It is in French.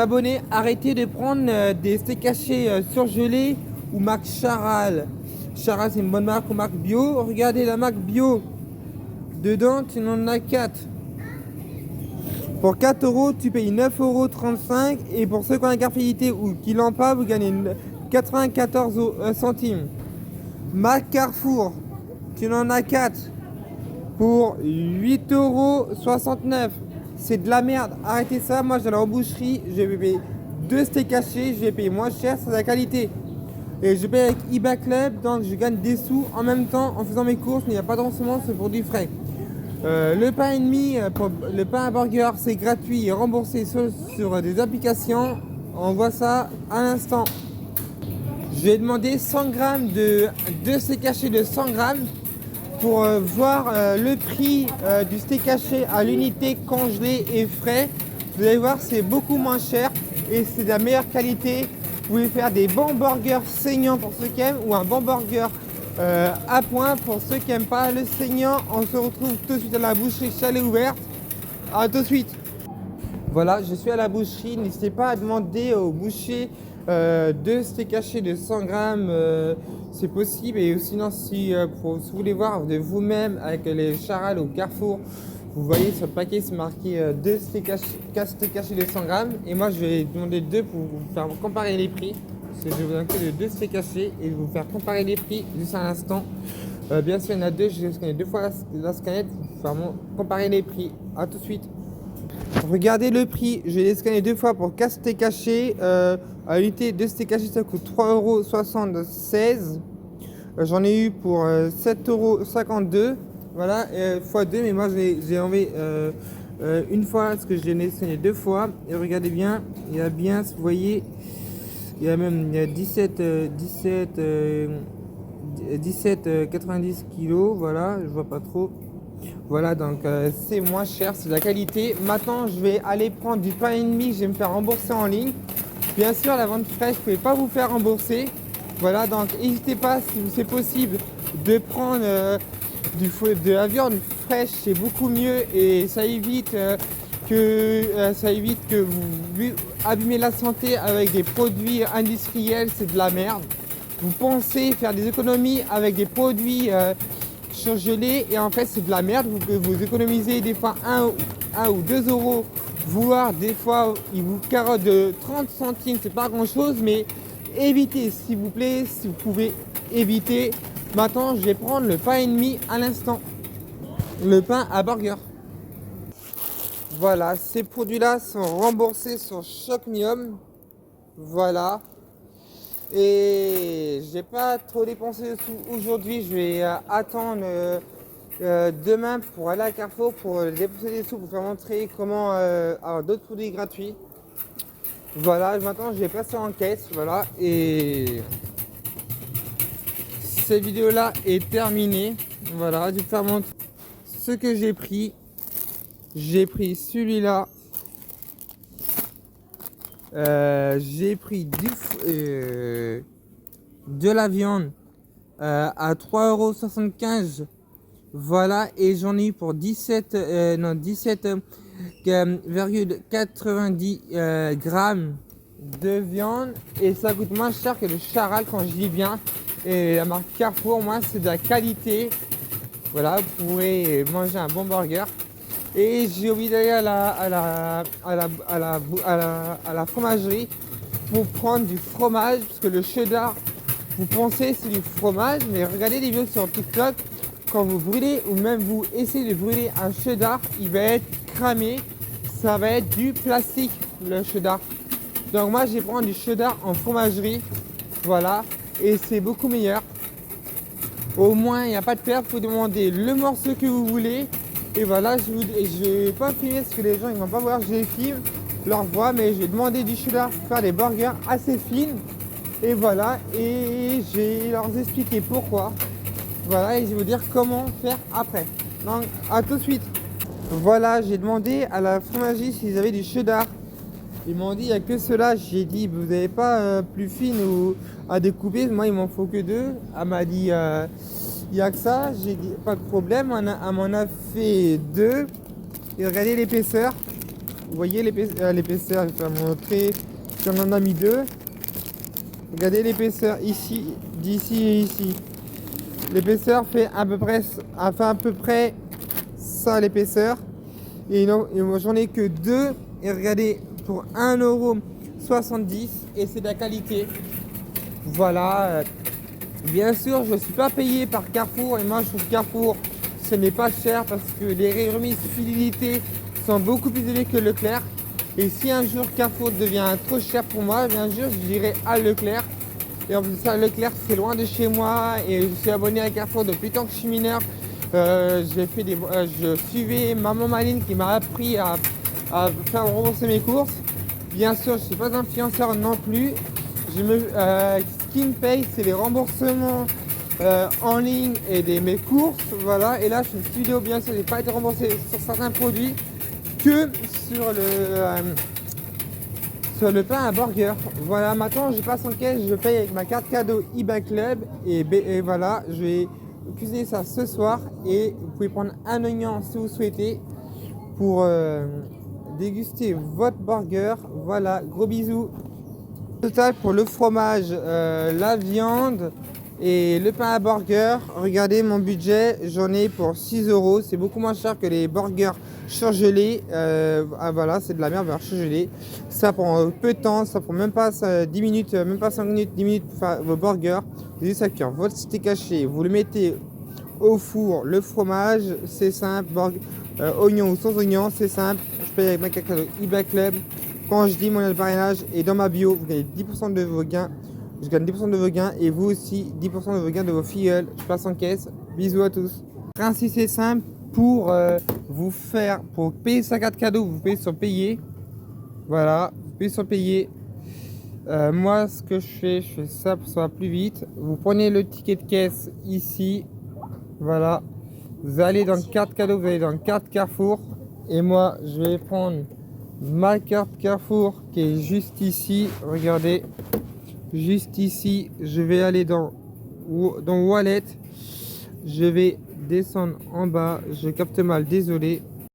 Abonnés, arrêtez de prendre des steaks hachés surgelés ou marque Charal. Charal, c'est une bonne marque ou marque bio. Regardez la marque bio. Dedans, tu en as 4. Pour 4 euros, tu payes 9,35 €. Et pour ceux qui ont la carte fidélité ou qui l'ont pas, vous gagnez 94 centimes. Marque Carrefour, tu en as 4 pour 8,69 €. C'est de la merde. Arrêtez ça. Moi, j'allais en boucherie. Je vais payer 2 steaks hachés. Je vais payer moins cher. C'est de la qualité. Et je paye avec eBay Club. Donc, je gagne des sous en même temps en faisant mes courses. Mais il n'y a pas de remboursement. C'est pour du frais. Le pain et demi, le pain à burger, c'est gratuit et remboursé sur des applications. On voit ça à l'instant. Je vais demander 100 grammes de steak haché de 100 grammes pour voir le prix du steak haché à l'unité congelé et frais. Vous allez voir, c'est beaucoup moins cher et c'est de la meilleure qualité. Vous pouvez faire des bons burgers saignants pour ceux qui aiment ou un bon burger à point pour ceux qui n'aiment pas le saignant. On se retrouve tout de suite à la boucherie Chalet ouverte. A tout de suite. Voilà, je suis à la boucherie. N'hésitez pas à demander au boucher 2 steaks hachés de 100 grammes. C'est possible. Et sinon, si vous voulez voir de vous-même avec les Charal ou Carrefour, vous voyez sur le paquet, c'est marqué 2 steaks hachés de 100 grammes. Et moi, je vais demander 2 pour vous faire comparer les prix. Parce que je vais vous inclure de 2 steaks hachés et vous faire comparer les prix juste à l'instant. Bien sûr, il y en a 2. Je vais scanner 2 fois la scanette pour faire comparer les prix. A tout de suite. Regardez le prix, je l'ai scanné 2 fois pour 4 steaks hachés. À l'unité 2 steaks hachés, ça coûte 3,76 €. J'en ai eu pour 7,52 €. Voilà, x2, mais moi j'ai enlevé une fois parce que je l'ai scanné 2 fois. Et regardez bien, il y a bien, vous voyez, il y a 17,90 kg. Voilà, je vois pas trop. Voilà, donc c'est moins cher, c'est de la qualité. Maintenant, je vais aller prendre du pain et demi, je vais me faire rembourser en ligne. Bien sûr, la vente fraîche, je ne pouvais pas vous faire rembourser. Voilà, donc n'hésitez pas, si c'est possible, de prendre de la viande fraîche, c'est beaucoup mieux et ça évite que vous abîmez la santé avec des produits industriels, c'est de la merde. Vous pensez faire des économies avec des produits surgelés et en fait c'est de la merde. Vous économisez des fois 1 ou 2 €, voire des fois ils vous carottent de 30 centimes, c'est pas grand chose, mais évitez s'il vous plaît, si vous pouvez éviter. Maintenant je vais prendre le pain et demi à l'instant, le pain à burger. Voilà, ces produits là sont remboursés sur Chocmium. Voilà. Et j'ai pas trop dépensé de sous aujourd'hui. Je vais attendre demain pour aller à Carrefour pour dépenser des sous pour faire montrer comment avoir d'autres produits gratuits. Voilà, maintenant je vais passer en caisse. Voilà, et cette vidéo là est terminée. Voilà, je vais faire montrer ce que j'ai pris. J'ai pris celui-là. J'ai pris de la viande à 3,75 €. Voilà, et j'en ai eu pour 17,90 grammes de viande. Et ça coûte moins cher que le Charal quand je dis bien. Et la marque Carrefour, moi, c'est de la qualité. Voilà, vous pourrez manger un bon burger. Et j'ai oublié d'aller à la fromagerie pour prendre du fromage, parce que le cheddar, vous pensez c'est du fromage, mais regardez les vidéos sur TikTok, quand vous brûlez ou même vous essayez de brûler un cheddar, il va être cramé, ça va être du plastique le cheddar. Donc moi je vais prendre du cheddar en fromagerie, voilà, et c'est beaucoup meilleur. Au moins il n'y a pas de perte, il faut demander le morceau que vous voulez. Et voilà, je vais pas filmer parce que les gens ils vont pas voir, je les filme, leur voix, mais je vais demander du cheddar pour faire des burgers assez fines. Et voilà, et je vais leur expliquer pourquoi. Voilà, et je vais vous dire comment faire après. Donc, à tout de suite. Voilà, j'ai demandé à la fromagerie s'ils avaient du cheddar. Ils m'ont dit il n'y a que cela. J'ai dit vous n'avez pas plus fine ou à découper. Moi il m'en faut que 2. Elle m'a dit il n'y a que ça. J'ai dit pas de problème. Elle m'en a fait 2. Et regardez l'épaisseur. Vous voyez l'épaisseur, je vais vous montrer. Si on en a mis deux. Regardez l'épaisseur ici, d'ici et ici. L'épaisseur fait à peu près ça l'épaisseur. Et moi j'en ai que deux. Et regardez, pour 1,70 € et c'est de la qualité. Voilà. Bien sûr, je ne suis pas payé par Carrefour. Et moi je trouve Carrefour, ce n'est pas cher parce que les remises fidélité sont beaucoup plus élevées que Leclerc. Et si un jour Carrefour devient trop cher pour moi, bien sûr je dirai à Leclerc. Et en plus de ça, Leclerc c'est loin de chez moi et je suis abonné à Carrefour depuis tant que je suis mineur. Je suivais Maman Maline qui m'a appris à faire rembourser mes courses. Bien sûr, je ne suis pas influenceur non plus. Ce qui me paye, c'est les remboursements en ligne et mes courses. Voilà. Et là, je fais une petite vidéo, bien sûr, je n'ai pas été remboursé sur certains produits que sur le pain à burger. Voilà, maintenant je passe en caisse, je paye avec ma carte cadeau eBay Club et voilà, je vais cuisiner ça ce soir et vous pouvez prendre un oignon si vous souhaitez pour déguster votre burger. Voilà, gros bisous. Total pour le fromage, la viande et le pain à burger, regardez mon budget, j'en ai pour 6 €. C'est beaucoup moins cher que les burgers surgelés. Voilà, c'est de la merde, burger surgelé. Ça prend peu de temps, ça prend même pas 10 minutes, même pas 5 minutes, 10 minutes pour faire vos burgers. Vous laissez ça cuire votre steak haché, vous le mettez au four, le fromage, c'est simple. Oignon ou sans oignon, c'est simple. Je paye avec ma carte cadeau eBay Club. Quand je dis mon parrainage et dans ma bio, vous gagnez 10% de vos gains. Je gagne 10% de vos gains et vous aussi 10% de vos gains de vos filleuls. Je passe en caisse. Bisous à tous. Le principe c'est simple pour pour payer sa carte cadeau, vous payez sur payer. Voilà, vous payez sur payer. Moi, ce que je fais ça pour que ça va plus vite. Vous prenez le ticket de caisse ici. Voilà. Vous allez dans carte cadeau, vous allez dans carte Carrefour. Et moi, je vais prendre ma carte Carrefour qui est juste ici. Regardez. Juste ici, je vais aller dans Wallet. Je vais descendre en bas. Je capte mal, désolé.